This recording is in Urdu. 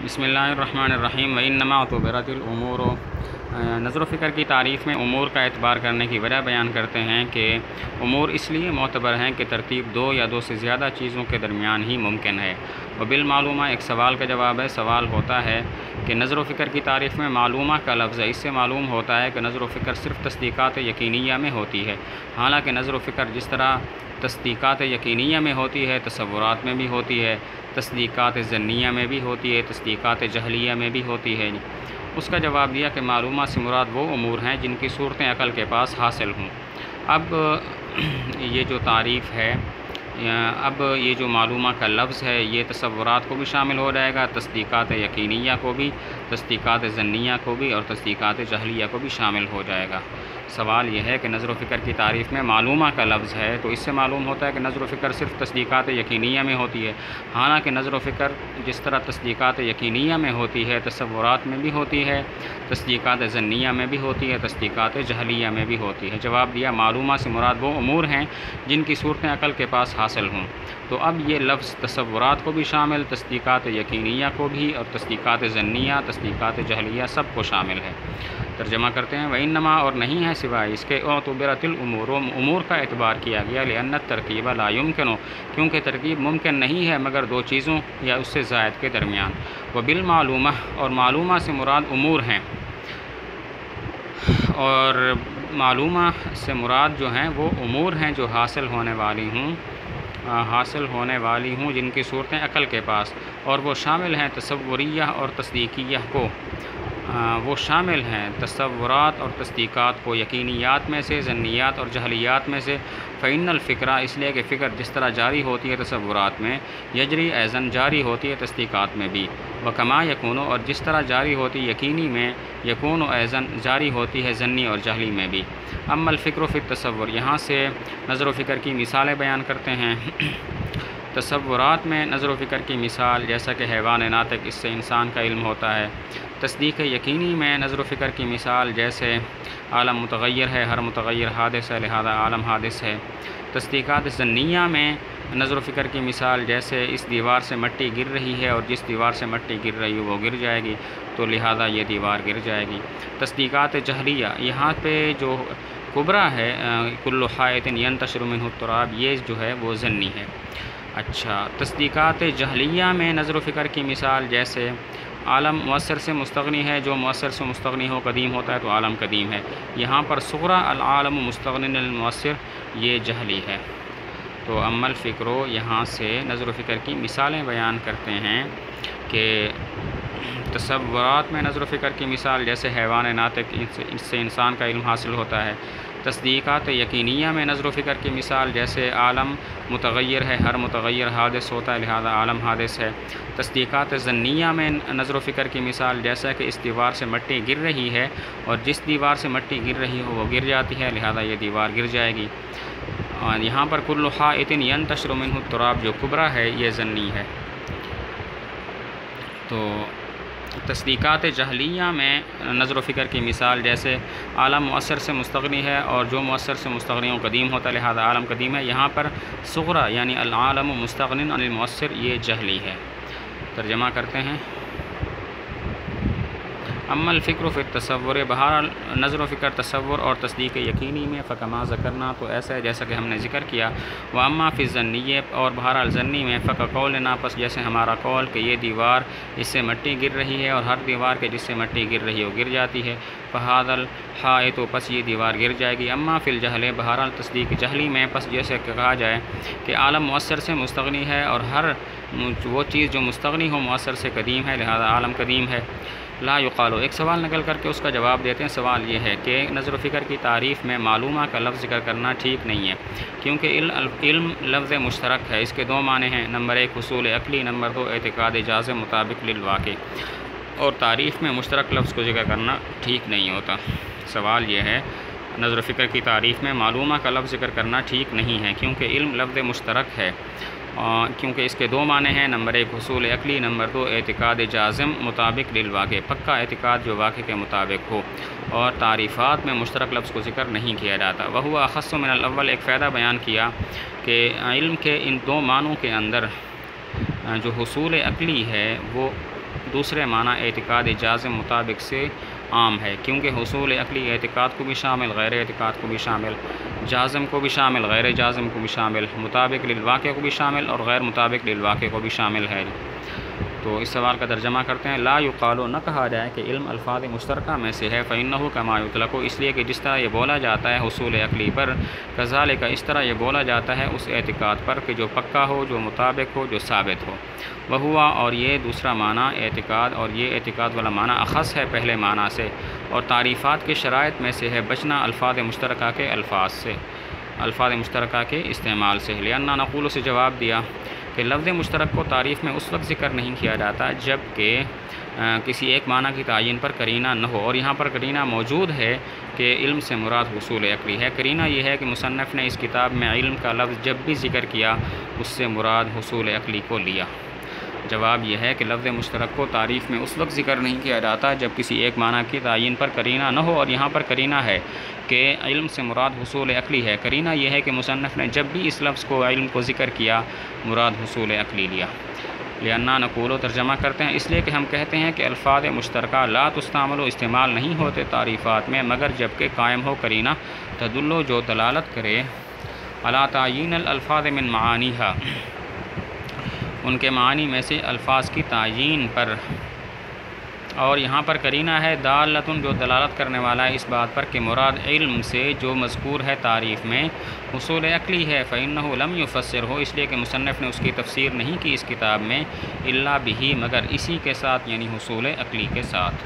بسم اللہ الرحمن الرحیم وإنما اعتبرت الامور نظر و فکر کی تعریف میں امور کا اعتبار کرنے کی وجہ بیان کرتے ہیں کہ امور اس لیے معتبر ہیں کہ ترتیب دو یا دو سے زیادہ چیزوں کے درمیان ہی ممکن ہے۔ وبالمعلومہ ایک سوال کا جواب ہے۔ سوال ہوتا ہے کہ نظر و فکر کی تعریف میں معلومہ کا لفظ ہے، اس سے معلوم ہوتا ہے کہ نظر و فکر صرف تصدیقات یقینیہ میں ہوتی ہے، حالانکہ نظر و فکر جس طرح تصدیقات یقینیہ میں ہوتی ہے تصورات میں بھی ہوتی ہے، تصدیقات ظنیہ میں بھی ہوتی ہے، تصدیقات جہلیہ میں بھی ہوتی ہے۔ اس کا جواب دیا کہ معلومہ سے مراد وہ امور ہیں جن کی صورتیں عقل کے پاس حاصل ہوں۔ اب یہ جو تعریف ہے، اب یہ جو معلومہ کا لفظ ہے یہ تصورات کو بھی شامل ہو جائے گا، تصدیقات یقینیہ کو بھی، تصدیقات ظنیہ کو بھی، اور تصدیقات جہلیہ کو بھی شامل ہو جائے گا۔ سوال یہ ہے کہ نظر و فکر کی تعریف میں معلومہ کا لفظ ہے تو اس سے معلوم ہوتا ہے کہ نظر و فکر صرف تصدیقات یقینیہ میں ہوتی ہے، حالانکہ نظر و فکر جس طرح تصدیقات یقینیہ میں ہوتی ہے تصورات میں بھی ہوتی ہے، تصدیقات ظنیہ میں بھی ہوتی ہے، تصدیقات جہلیہ میں بھی ہوتی ہے۔ جواب دیا معلومہ سے مراد وہ امور ہیں جن کی صورتیں عقل کے پاس حاصل ہوں۔ تو اب یہ لفظ تصورات کو بھی شامل، تصدیقات یقینیہ کو بھی، اور تصدیقات ظنیہ، تصدیقات جہلیہ سب کو شامل ہے۔ ترجمہ کرتے ہیں وإنما اور نہیں ہے سوائے اس کے اعتبرت الامور امور کا اعتبار کیا گیا لأن الترکیب لا يمکن کیونکہ ترکیب ممکن نہیں ہے مگر دو چیزوں یا اس سے زائد کے درمیان۔ وبالمعلومہ اور معلومہ سے مراد امور ہیں، اور معلومہ سے مراد جو ہیں وہ امور ہیں جو حاصل ہونے والی ہوں جن کی صورتیں عقل کے پاس، اور وہ شامل ہیں تصوریہ اور تصدیقیہ کو، وہ شامل ہیں تصورات اور تصدیقات کو، یقینیات میں سے، ظنیات اور جہلیات میں سے۔ فإن الفکرہ اس لیے کہ فکر جس طرح جاری ہوتی ہے تصورات میں، یجری ایضاً جاری ہوتی ہے تصدیقات میں بھی، وکما یکون اور جس طرح جاری ہوتی یقینی میں، یکون ایضاً جاری ہوتی ہے ظنی اور جہلی میں بھی۔ اما الفکر فی التصور یہاں سے نظر و فکر کی مثالیں بیان کرتے ہیں۔ تصورات میں نظر و فکر کی مثال جیسا کہ حیوان ناطق، اس سے انسان کا علم ہوتا ہے۔ تصدیق یقینی میں نظر و فکر کی مثال جیسے عالم متغیر ہے، ہر متغیر حادث ہے لہذا عالم حادث ہے۔ تصدیقات ظنیہ میں نظر و فکر کی مثال جیسے اس دیوار سے مٹی گر رہی ہے اور جس دیوار سے مٹی گر رہی ہے وہ گر جائے گی تو لہذا یہ دیوار گر جائے گی۔ تصدیقات جہلیہ یہاں پہ جو کبرا ہے کل حائط ینتشر منہ التراب، یہ جو ہے وہ ظنی ہے۔ اچھا، تصدیقات جہلیہ میں نظر و فکر کی مثال جیسے عالم مؤثر سے مستغنی ہے، جو مؤثر سے مستغنی ہو قدیم ہوتا ہے تو عالم قدیم ہے۔ یہاں پر صغرا العالم مستغن المؤثر یہ جہلی ہے۔ تو اما الفکر یہاں سے نظر و فکر کی مثالیں بیان کرتے ہیں کہ تصورات میں نظر و فکر کی مثال جیسے حیوان ناطق، اس سے انسان کا علم حاصل ہوتا ہے۔ تصدیقات یقینیہ میں نظر و فکر کی مثال جیسے عالم متغیر ہے، ہر متغیر حادث ہوتا ہے لہذا عالم حادث ہے۔ تصدیقات ظنیہ میں نظر و فکر کی مثال جیسا کہ اس دیوار سے مٹی گر رہی ہے اور جس دیوار سے مٹی گر رہی ہو وہ گر جاتی ہے لہذا یہ دیوار گر جائے گی۔ اور یہاں پر کل حائط ینتشر منہ التراب جو کبرا ہے یہ ظنی ہے۔ تو تصدیقات جہلیہ میں نظر و فکر کی مثال جیسے عالم مؤثر سے مستغنی ہے اور جو مؤثر سے مستغنی ہو قدیم ہوتا ہے لہذا عالم قدیم ہے۔ یہاں پر صغرا یعنی العالم مستغن عن المؤثر یہ جہلی ہے۔ ترجمہ کرتے ہیں اما الفکر فی التصور بہرحال نظر و فکر تصور اور تصدیق یقینی میں فکما ذکرنا تو ایسا ہے جیسا کہ ہم نے ذکر کیا، و اما فی الظنیہ اور بہرحال ظنی میں فقولنا پس جیسے ہمارا قول کہ یہ دیوار اس سے مٹی گر رہی ہے اور ہر دیوار کے جس سے مٹی گر رہی ہے وہ گر جاتی ہے، فہذا الحائط پس یہ دیوار گر جائے گی۔ اما فی الجہل بہرحال تصدیق جہلی میں پس جیسے کہا جائے کہ عالم مؤثر سے مستغنی ہے اور ہر وہ چیز جو مستغنی ہو مؤثر سے قدیم ہے لہذا عالم قدیم ہے۔ لا یقالو ایک سوال نقل کر کے اس کا جواب دیتے ہیں۔ سوال یہ ہے کہ نظر و فکر کی تعریف میں معلومہ کا لفظ ذکر کرنا ٹھیک نہیں ہے کیونکہ علم لفظ مشترک ہے، اس کے دو معنی ہیں، نمبر ایک حصول عقلی، نمبر دو اعتقاد جازم مطابق للواقع، اور تعریف میں مشترک لفظ کو ذکر کرنا ٹھیک نہیں ہوتا۔ سوال یہ ہے نظر و فکر کی تعریف میں معلومہ کا لفظ ذکر کرنا ٹھیک نہیں ہے کیونکہ علم لفظ مشترک ہے، کیونکہ اس کے دو معنی ہیں، نمبر ایک حصول عقلی، نمبر دو اعتقاد جازم مطابق للواقع، پکا اعتقاد جو واقع کے مطابق ہو، اور تعریفات میں مشترک لفظ کو ذکر نہیں کیا جاتا۔ وہو اخص من الاول ایک فائدہ بیان کیا کہ علم کے ان دو معنوں کے اندر جو حصول عقلی ہے وہ دوسرے معنی اعتقاد جازم مطابق سے عام ہے، کیونکہ حصول عقلی اعتقاد کو بھی شامل، غیر اعتقاد کو بھی شامل، جازم کو بھی شامل، غیر جازم کو بھی شامل، مطابق للواقع کو بھی شامل اور غیر مطابق للواقع کو بھی شامل ہے۔ تو اس سوال کا ترجمہ کرتے ہیں، لا یقالو، نہ کہا جائے کہ علم الفاظ مشترکہ میں سے ہے، فإنہ کما یطلق، اس لیے کہ جس طرح یہ بولا جاتا ہے حصول عقلی پر، کذالک، اس طرح یہ بولا جاتا ہے اس اعتقاد پر کہ جو پکا ہو، جو مطابق ہو، جو ثابت ہو۔ وہوا، اور یہ دوسرا معنی اعتقاد، اور یہ اعتقاد والا معنی اخص ہے پہلے معنی سے، اور تعریفات کے شرائط میں سے ہے بچنا الفاظ مشترکہ کے الفاظ سے، الفاظ مشترکہ کے استعمال سے۔ لأننا نقول، سے جواب دیا کہ لفظ مشترک کو تعریف میں اس وقت ذکر نہیں کیا جاتا جب کہ کسی ایک معنی کی تعین پر قرینہ نہ ہو، اور یہاں پر قرینہ موجود ہے کہ علم سے مراد حصول عقلی ہے۔ قرینہ یہ ہے کہ مصنف نے اس کتاب میں علم کا لفظ جب بھی ذکر کیا اس سے مراد حصول عقلی کو لیا۔ جواب یہ ہے کہ لفظ مشترک کو تعریف میں اس وقت ذکر نہیں کیا جاتا جب کسی ایک معنی کی تعین پر قرینہ نہ ہو، اور یہاں پر قرینہ ہے کہ علم سے مراد حصول عقلی ہے۔ قرینہ یہ ہے کہ مصنف نے جب بھی اس لفظ کو، علم کو ذکر کیا، مراد حصول عقلی لیا۔ لأننا نقول، ترجمہ کرتے ہیں، اس لیے کہ ہم کہتے ہیں کہ الفاظ مشترکہ لا تستعمل، استعمال نہیں ہوتے تعریفات میں مگر جب کہ قائم ہو قرینہ تدل، جو دلالت کرے، علی تعیین الالفاظ من معانیہا، ان کے معنی میں سے الفاظ کی تعیین پر، اور یہاں پر قرینہ ہے دالتن، جو دلالت کرنے والا ہے اس بات پر کہ مراد علم سے جو مذکور ہے تعریف میں حصول عقلی ہے۔ فإنہ لم یفسر ہو، اس لیے کہ مصنف نے اس کی تفسیر نہیں کی اس کتاب میں، الا بہ، مگر اسی کے ساتھ، یعنی حصول عقلی کے ساتھ۔